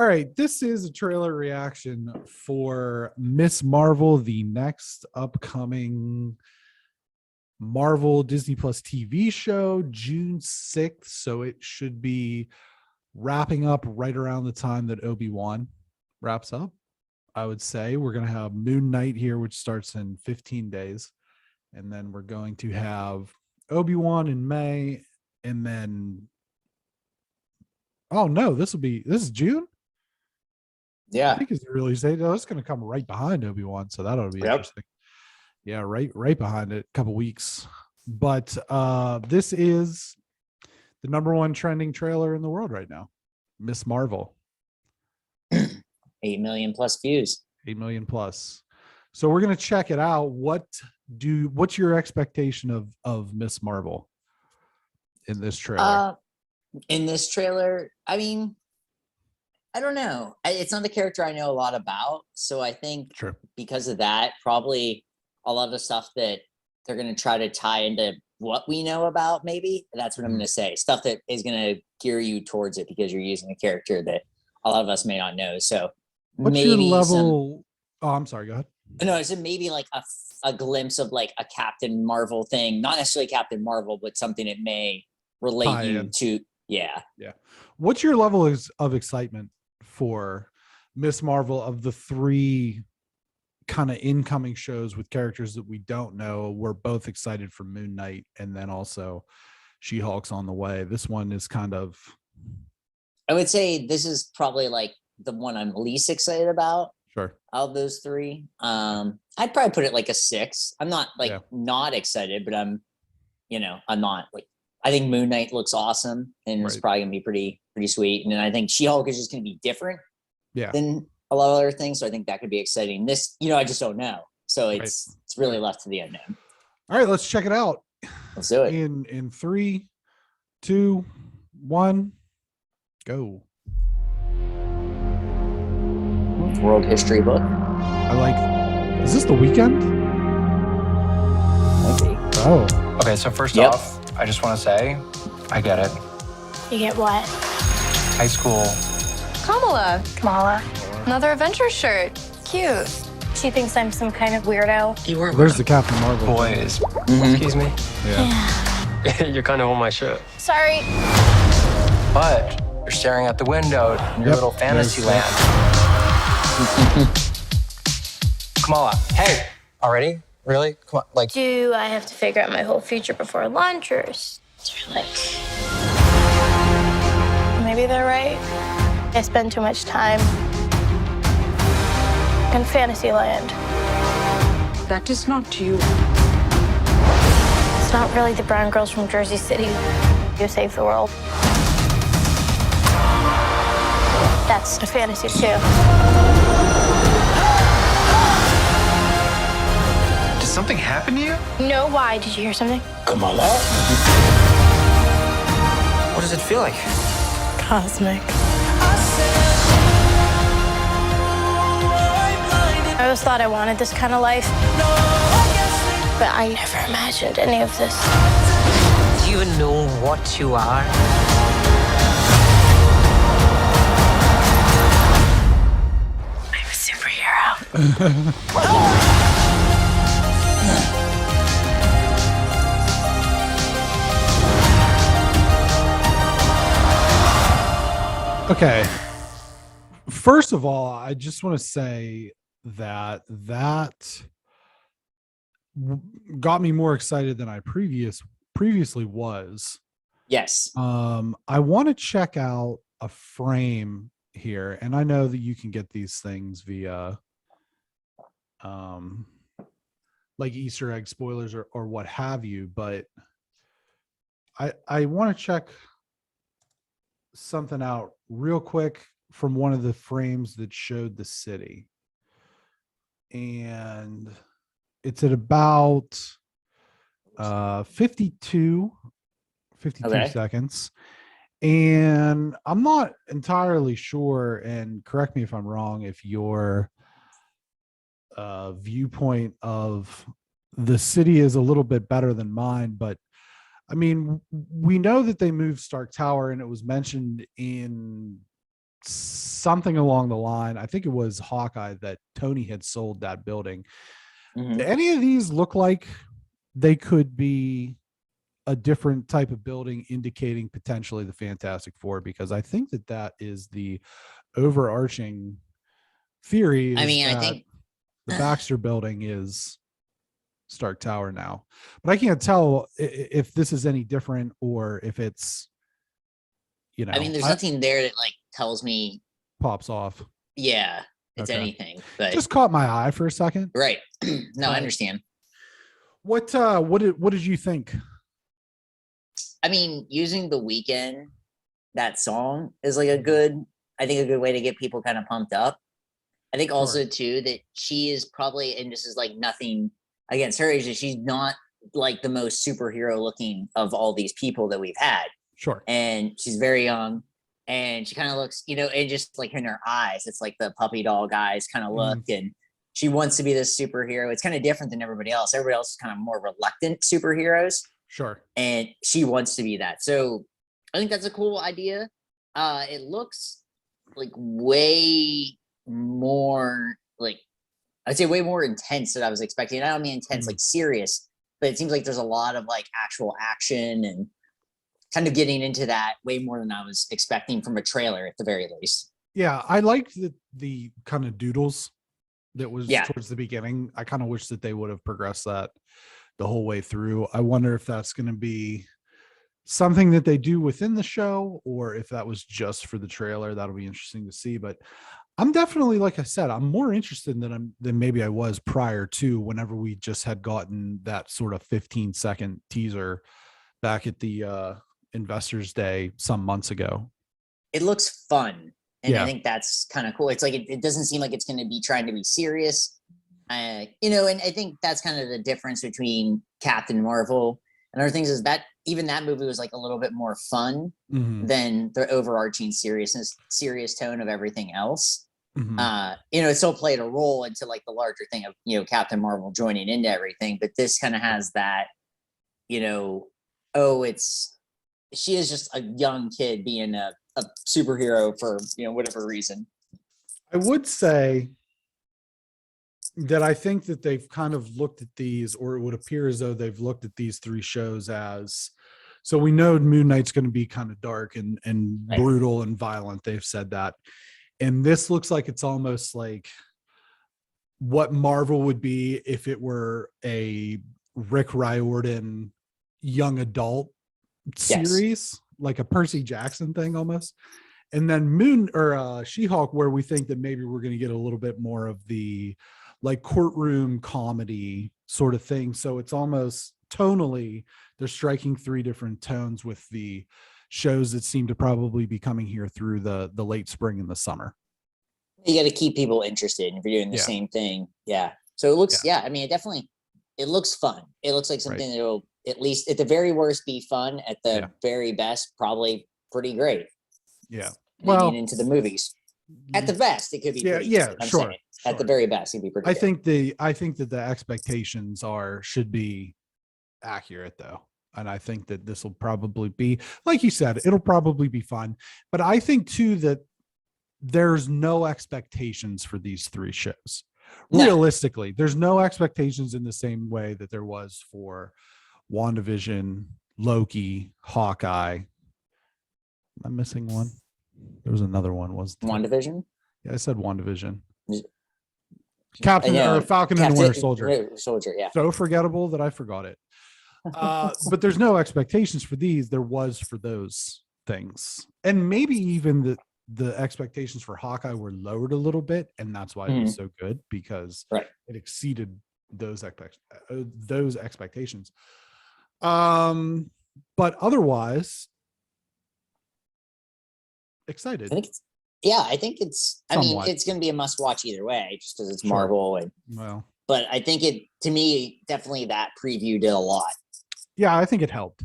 All right, this is a trailer reaction for Miss Marvel, the next upcoming Marvel Disney Plus TV show, June 6th. So it should be wrapping up right around the time that Obi-Wan wraps up. I would say we're going to have Moon Knight here, which starts in 15 days. And then we're going to have Obi-Wan in May. And then, oh no, this is June. Yeah. I think it's the release date. It's going to come right behind Obi-Wan. So that'll be interesting. Yeah, right behind it, a couple weeks. But this is the number one trending trailer in the world right now. Miss Marvel. 8 million plus views. 8 million plus. So we're gonna check it out. What's your expectation of Miss Marvel in this trailer? I mean, I don't know. It's not the character I know a lot about. So I think because of that, probably a lot of the stuff that they're going to try to tie into what we know about, maybe that's what I'm going to say. Stuff that is going to gear you towards it because you're using a character that a lot of us may not know. So what's maybe your level? I'm sorry. Go ahead. No, I said maybe like a glimpse of like a Captain Marvel thing, not necessarily Captain Marvel, but something that may relate you to. Yeah. Yeah. What's your level of excitement for Miss Marvel of the three kind of incoming shows with characters that we don't know? We're both excited for Moon Knight, and then also She-Hulk's on the way. This one is kind of, I would say this is probably like the one I'm least excited about. Sure. Of those three. I'd probably put it like a 6. I'm not like not excited, but I'm not like, I think Moon Knight looks awesome and it's probably gonna be pretty sweet. And then I think She-Hulk is just gonna be different than a lot of other things. So I think that could be exciting. This, I just don't know. So it's really left to the unknown. All right, let's check it out. Let's do it. In 3, 2, 1, go. World history book. Is this The Weekend? Maybe. Oh. Okay, so first off, I just want to say, I get it. You get what? High school. Kamala. Another adventure shirt. Cute. She thinks I'm some kind of weirdo. Where's the Captain Marvel? Boys. Excuse me? Yeah. You're kind of on my shirt. Sorry. But you're staring out the window in your little fantasy land. Kamala, hey, already? Really? Come on, do I have to figure out my whole future before lunch, or is there maybe they're right? I spend too much time in fantasy land. That is not you. It's not really the brown girls from Jersey City who save the world. That's a fantasy too. Did something happen to you? No, why? Did you hear something? Kamala? What does it feel like? Cosmic. I always thought I wanted this kind of life, but I never imagined any of this. Do you even know what you are? I'm a superhero. Okay. First of all, I just want to say that got me more excited than I previously was. Yes. I want to check out a frame here, and I know that you can get these things via like Easter egg spoilers or what have you, but I want to check something out real quick from one of the frames that showed the city, and it's at about 52 seconds, and I'm not entirely sure, and correct me if I'm wrong, if your viewpoint of the city is a little bit better than mine, but I mean, we know that they moved Stark Tower, and it was mentioned in something along the line. I think it was Hawkeye that Tony had sold that building. Mhm. Do any of these look like they could be a different type of building, indicating potentially the Fantastic Four? Because I think that is the overarching theory, I is mean, I that think the Baxter building is Stark Tower now, but I can't tell if this is any different or if it's, I mean, there's nothing there that like tells me, pops off. yeah, it's Okay. anything. But Just caught my eye for a second. right, no, I understand. What did you think? I mean, using The Weeknd, that song is like a good way to get people kind of pumped up. I think also too that she is probably, and this is like nothing against her, is that she's not like the most superhero looking of all these people that we've had. Sure. And she's very young, and she kind of looks, and just like in her eyes, it's like the puppy dog eyes kind of look, and she wants to be this superhero. It's kind of different than everybody else. Everybody else is kind of more reluctant superheroes. Sure. And she wants to be that. So I think that's a cool idea. It looks like way more, like, I'd say way more intense than I was expecting. I don't mean intense, like serious, but it seems like there's a lot of like actual action and kind of getting into that way more than I was expecting from a trailer at the very least. Yeah, I liked the kind of doodles that was Yeah. towards the beginning. I kind of wish that they would have progressed that the whole way through. I wonder if that's going to be something that they do within the show, or if that was just for the trailer. That'll be interesting to see. But I'm definitely, like I said, I'm more interested than maybe I was prior to, whenever we just had gotten that sort of 15-second teaser back at the Investors Day some months ago. It looks fun. And Yeah. I think that's kind of cool. It's like, it doesn't seem like it's going to be trying to be serious. And I think that's kind of the difference between Captain Marvel and other things, is that even that movie was like a little bit more fun than the overarching serious tone of everything else. It still played a role into like the larger thing of, Captain Marvel joining into everything, but this kind of has that, she is just a young kid being a superhero for, whatever reason. I would say that I think that they've kind of looked at these, or it would appear as though they've looked at these three shows as, so we know Moon Knight's going to be kind of dark and Right. brutal and violent. They've said that. And this looks like it's almost like what Marvel would be if it were a Rick Riordan young adult series, like a Percy Jackson thing almost. And then She-Hulk, where we think that maybe we're going to get a little bit more of the like courtroom comedy sort of thing. So it's almost tonally, they're striking three different tones with the shows that seem to probably be coming here through the late spring and the summer. You got to keep people interested if you're doing the same thing. Yeah. So it looks, I mean, it looks fun. It looks like something that will, at least at the very worst, be fun. At the very best, probably pretty great. Yeah. Well, into the movies. At the best, it could be. Pretty good, I'm saying. At the very best, it'd be pretty. I think that the expectations should be accurate though. And I think that this will probably be, like you said, it'll probably be fun. But I think too that there's no expectations for these three shows. No. Realistically, there's no expectations in the same way that there was for WandaVision, Loki, Hawkeye. Am I missing one? There was another one. Was WandaVision? Yeah, I said WandaVision. Falcon and Winter Soldier. Yeah. So forgettable that I forgot it. But there's no expectations for these. There was for those things, and maybe even the expectations for Hawkeye were lowered a little bit, and that's why it was so good, because it exceeded those expectations. But otherwise, excited. I think it's somewhat. I mean, it's going to be a must watch either way, just because it's Marvel. But I think to me, definitely that preview did a lot. Yeah, I think it helped.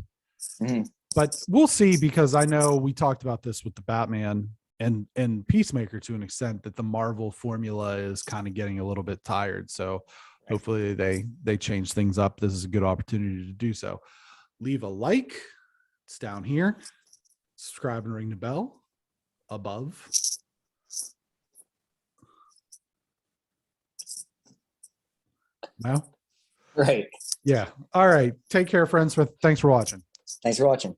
But we'll see, because I know we talked about this with the Batman and Peacemaker to an extent, that the Marvel formula is kind of getting a little bit tired. So hopefully they change things up. This is a good opportunity to do so. Leave a like. It's down here. Subscribe and ring the bell above. No? Right. Yeah. All right. Take care, friends. Thanks for watching. Thanks for watching.